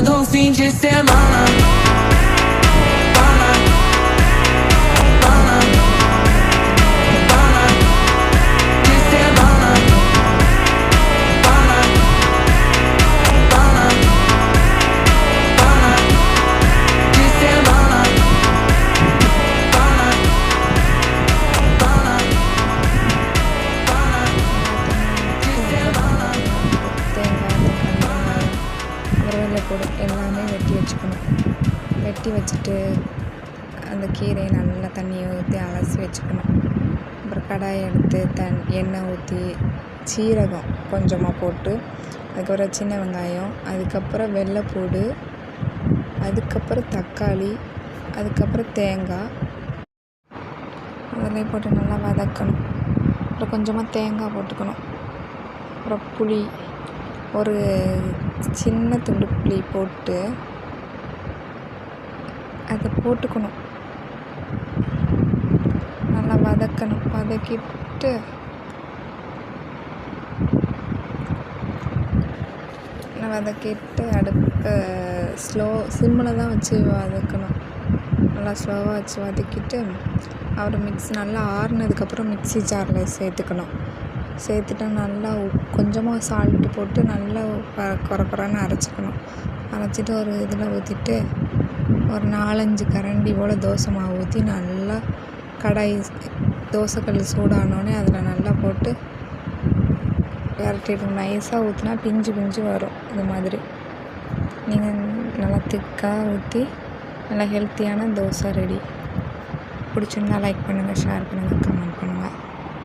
todo fim de semana. கூட எல்லாமே வெட்டி வச்சுக்கணும். வெட்டி வச்சுட்டு அந்த கீரையை நல்லா தண்ணியை ஊற்றி அலசி வச்சுக்கணும். அப்புறம் கடாயை எடுத்து எண்ணெய் ஊற்றி சீரகம் கொஞ்சமாக போட்டு, அதுக்கப்புறம் சின்ன வெங்காயம், அதுக்கப்புறம் வெள்ளைப்பூடு, அதுக்கப்புறம் தக்காளி, அதுக்கப்புறம் தேங்காய் அதெல்லாம் போட்டு நல்லா வதக்கணும். அப்புறம் கொஞ்சமாக தேங்காய் போட்டுக்கணும். அப்புறம் புளி, ஒரு சின்ன துண்டு புளி போட்டு அதை போட்டுக்கணும். நல்லா வதக்கணும். வதக்கிட்டு அடுப்பை சிம்மில் தான் வச்சு வதக்கணும். நல்லா ஸ்லோவாக வச்சு வதக்கிட்டு அப்புறம் நல்லா ஆறுனதுக்கப்புறம் மிக்ஸி ஜாரில் சேர்த்துக்கணும். சேர்த்துட்டு நல்லா கொஞ்சமாக சால்ட்டு போட்டு நல்லா குறன்னு அரைச்சிக்கணும். அரைச்சிட்டு ஒரு இதில் ஊற்றிட்டு ஒரு 4-5 கரண்டி போல் தோசை மாவு ஊற்றி நல்லா கடாய் தோசைக்கல் சூடானோடனே அதில் நல்லா போட்டு விரட்டிட்டு நைஸாக ஊற்றினா பிஞ்சு வரும். இது மாதிரி நீங்கள் நல்லா திக்காக ஊற்றி நல்லா ஹெல்த்தியான தோசை ரெடி. பிடிச்சிருந்தா லைக் பண்ணுங்கள், ஷேர் பண்ணுங்கள்.